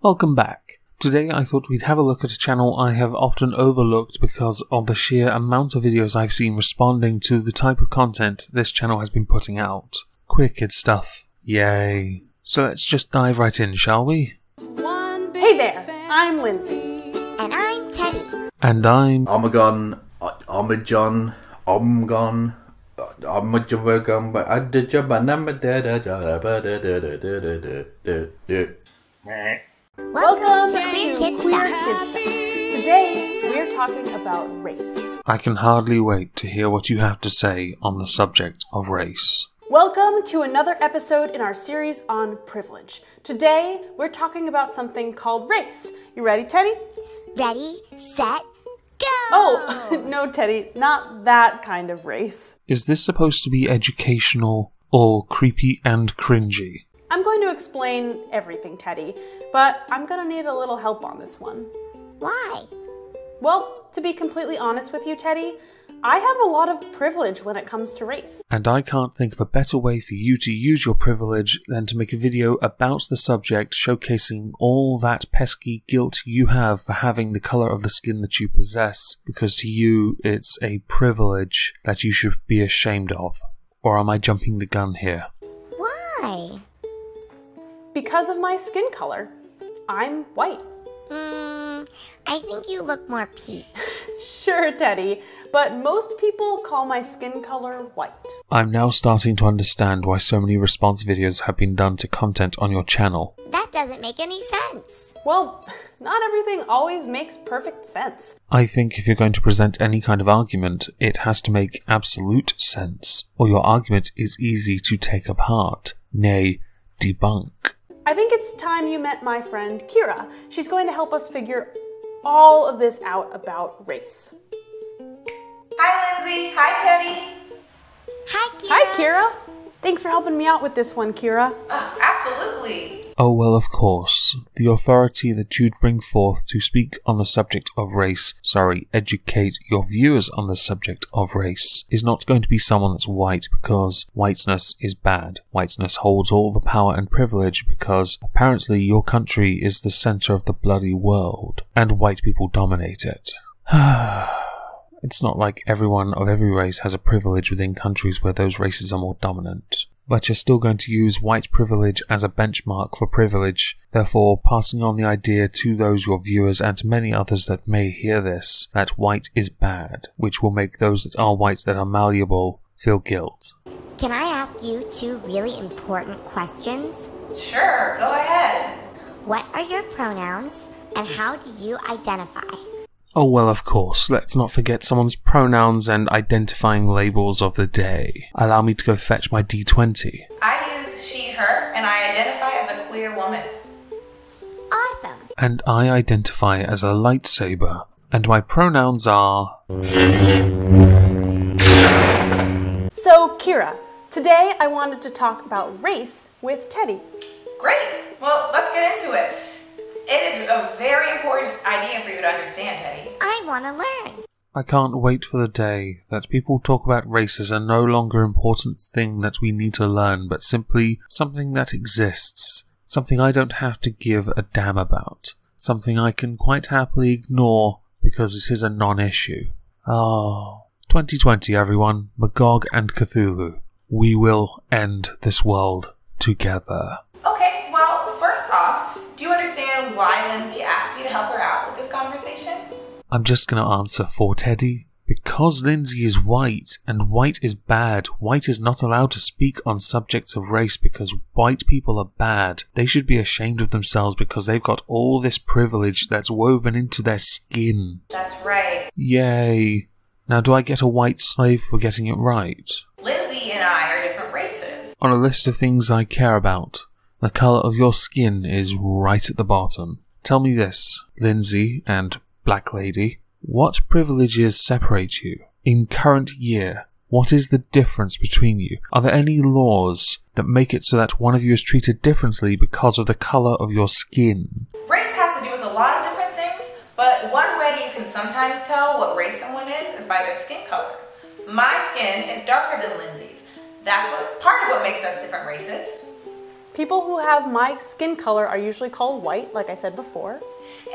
Welcome back. Today I thought we'd have a look at a channel I have often overlooked because of the sheer amount of videos I've seen responding to the type of content this channel has been putting out. Queer kid stuff. Yay. So let's just dive right in, shall we? Hey there, I'm Lindsay. And I'm Teddy. And I'm... Omegon, Omegon, Omegon, Welcome to Queer Queer Kid Kid Stuff. Stuff. Today, we're talking about race. I can hardly wait to hear what you have to say on the subject of race. Welcome to another episode in our series on privilege. Today, we're talking about something called race. You ready, Teddy? Ready, set, go! Oh, no, Teddy, not that kind of race. Is this supposed to be educational or creepy and cringy? I'm going to explain everything, Teddy, but I'm going to need a little help on this one. Why? Well, to be completely honest with you, Teddy, I have a lot of privilege when it comes to race. And I can't think of a better way for you to use your privilege than to make a video about the subject showcasing all that pesky guilt you have for having the colour of the skin that you possess, because to you it's a privilege that you should be ashamed of. Or am I jumping the gun here? Why? Because of my skin color. I'm white. I think you look more peach. Sure, Teddy, but most people call my skin color white. I'm now starting to understand why so many response videos have been done to content on your channel. That doesn't make any sense. Well, not everything always makes perfect sense. I think if you're going to present any kind of argument, it has to make absolute sense, or your argument is easy to take apart, nay, debunk. I think it's time you met my friend Kira. She's going to help us figure all of this out about race. Hi, Lindsay. Hi, Teddy. Hi, Kira. Hi, Kira. Thanks for helping me out with this one, Kira. Oh, absolutely. Oh, well, of course. The authority that you'd bring forth to speak on the subject of race, educate your viewers on the subject of race, is not going to be someone that's white because whiteness is bad. Whiteness holds all the power and privilege because apparently your country is the center of the bloody world, and white people dominate it. It's not like everyone of every race has a privilege within countries where those races are more dominant. But you're still going to use white privilege as a benchmark for privilege, therefore passing on the idea to those your viewers and to many others that may hear this, that white is bad, which will make those that are white that are malleable feel guilt. Can I ask you two really important questions? Sure, go ahead. What are your pronouns, and how do you identify? Oh well, of course, let's not forget someone's pronouns and identifying labels of the day. Allow me to go fetch my D20. I use she, her, and I identify as a queer woman. Awesome. And I identify as a lightsaber, and my pronouns are... So, Kira, today I wanted to talk about race with Teddy. Great. Well, let's get into it. It is a very important idea for you to understand, Teddy. I want to learn. I can't wait for the day that people talk about race as a no longer important thing that we need to learn, but simply something that exists. Something I don't have to give a damn about. Something I can quite happily ignore because it is a non-issue. Oh, 2020 everyone, Magog and Cthulhu. We will end this world together. Okay, well, first off, do you understand why Lindsay asked me to help her out with this conversation? I'm just going to answer for Teddy. Because Lindsay is white, and white is bad, white is not allowed to speak on subjects of race because white people are bad. They should be ashamed of themselves because they've got all this privilege that's woven into their skin. That's right. Yay. Now do I get a white slave for getting it right? Lindsay and I are different races. On a list of things I care about, the colour of your skin is right at the bottom. Tell me this, Lindsay and Black Lady, what privileges separate you? In current year, what is the difference between you? Are there any laws that make it so that one of you is treated differently because of the colour of your skin? Race has to do with a lot of different things, but one way you can sometimes tell what race someone is by their skin color. My skin is darker than Lindsay's. That's part of what makes us different races. People who have my skin color are usually called white, like I said before.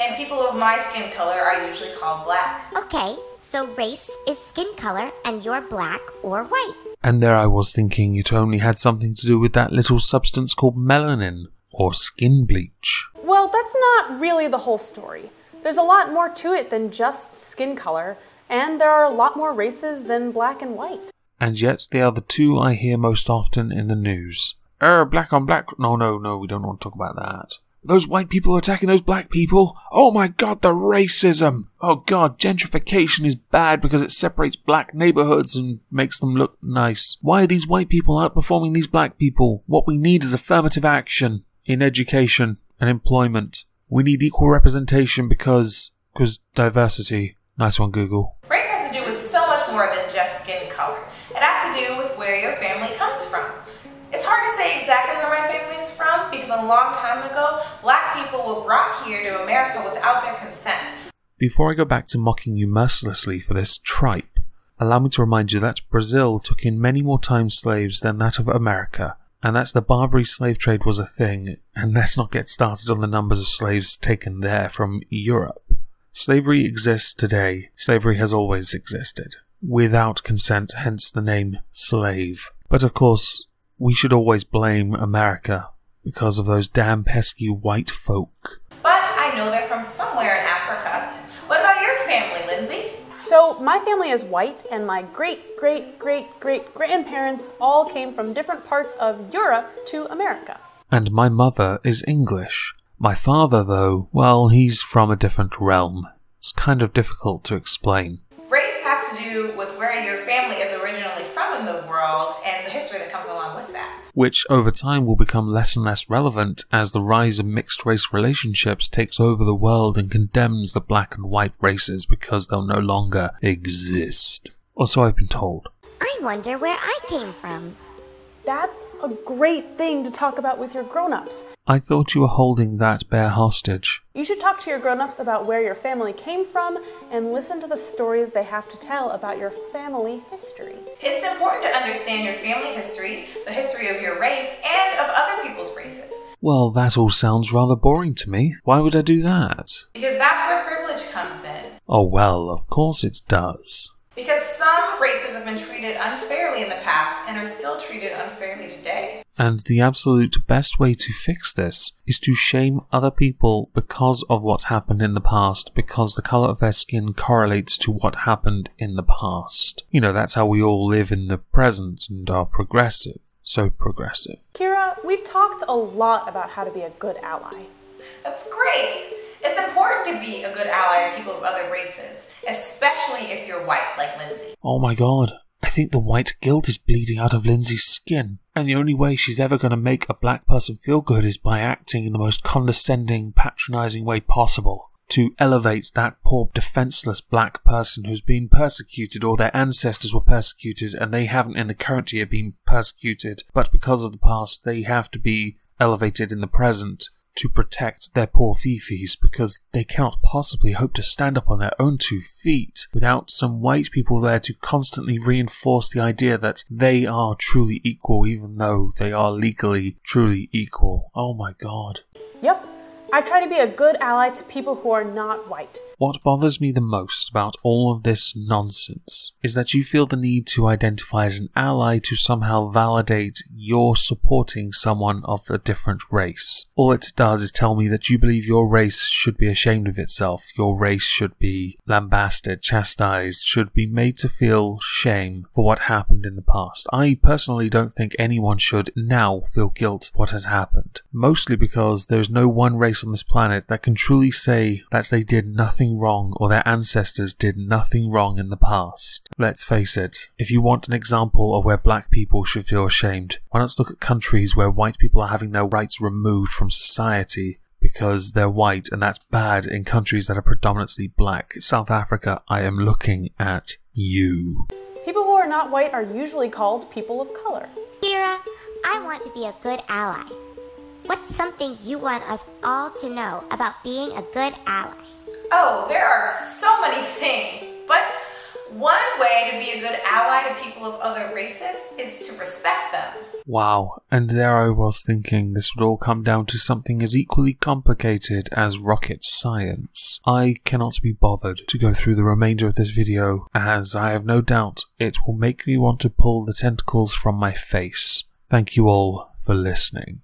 And people of my skin color are usually called black. Okay, so race is skin color and you're black or white. And there I was thinking it only had something to do with that little substance called melanin, or skin bleach. Well, that's not really the whole story. There's a lot more to it than just skin color, and there are a lot more races than black and white. And yet they are the two I hear most often in the news. Black on black. No, we don't want to talk about that. Those white people attacking those black people? Oh my god, the racism! Oh god, gentrification is bad because it separates black neighborhoods and makes them look nice. Why are these white people outperforming these black people? What we need is affirmative action in education and employment. We need equal representation because diversity. Nice one, Google. Race has to do with so much more than just skin color. It has to do with where your family comes from. It's hard to say exactly where my family is from because a long time ago, black people were brought here to America without their consent. Before I go back to mocking you mercilessly for this tripe, allow me to remind you that Brazil took in many more time slaves than that of America, and that the Barbary slave trade was a thing, and let's not get started on the numbers of slaves taken there from Europe. Slavery exists today. Slavery has always existed. Without consent, hence the name slave. But of course, we should always blame America because of those damn pesky white folk. But I know they're from somewhere in Africa. What about your family, Lindsay? So my family is white, and my great-great-great-great-grandparents all came from different parts of Europe to America. And my mother is English. My father, though, well, he's from a different realm. It's kind of difficult to explain. Race has to do with where your family is originally from in the world and the history that comes along with that. Which over time will become less and less relevant as the rise of mixed race relationships takes over the world and condemns the black and white races because they'll no longer exist. Or so I've been told. I wonder where I came from. That's a great thing to talk about with your grown-ups. I thought you were holding that bear hostage. You should talk to your grown-ups about where your family came from and listen to the stories they have to tell about your family history. It's important to understand your family history, the history of your race, and of other people's races. Well, that all sounds rather boring to me. Why would I do that? Because that's where privilege comes in. Oh well, of course it does. Because some races have been treated unfairly in the past and are still treated unfairly today. And the absolute best way to fix this is to shame other people because of what's happened in the past, because the colour of their skin correlates to what happened in the past. You know, that's how we all live in the present and are progressive. So progressive. Kira, we've talked a lot about how to be a good ally. That's great! It's important to be a good ally to people of other races, especially if you're white, like Lindsay. Oh my god, I think the white guilt is bleeding out of Lindsay's skin. And the only way she's ever going to make a black person feel good is by acting in the most condescending, patronising way possible. To elevate that poor, defenceless black person who's been persecuted, or their ancestors were persecuted, and they haven't in the current year been persecuted, but because of the past, they have to be elevated in the present to protect their poor fifis, because they cannot possibly hope to stand up on their own 2 feet without some white people there to constantly reinforce the idea that they are truly equal, even though they are legally truly equal. Oh my god. Yep. I try to be a good ally to people who are not white. What bothers me the most about all of this nonsense is that you feel the need to identify as an ally to somehow validate you're supporting someone of a different race. All it does is tell me that you believe your race should be ashamed of itself, your race should be lambasted, chastised, should be made to feel shame for what happened in the past. I personally don't think anyone should now feel guilt for what has happened. Mostly because there's no one race on this planet that can truly say that they did nothing wrong or their ancestors did nothing wrong in the past. Let's face it, if you want an example of where black people should feel ashamed, why not look at countries where white people are having their rights removed from society because they're white, and that's bad in countries that are predominantly black. South Africa, I am looking at you. People who are not white are usually called people of color. Kira, I want to be a good ally. What's something you want us all to know about being a good ally? Oh, there are so many things, but One way to be a good ally to people of other races is to respect them. Wow, and there I was thinking this would all come down to something as equally complicated as rocket science. I cannot be bothered to go through the remainder of this video, as I have no doubt it will make me want to pull the tentacles from my face. Thank you all for listening.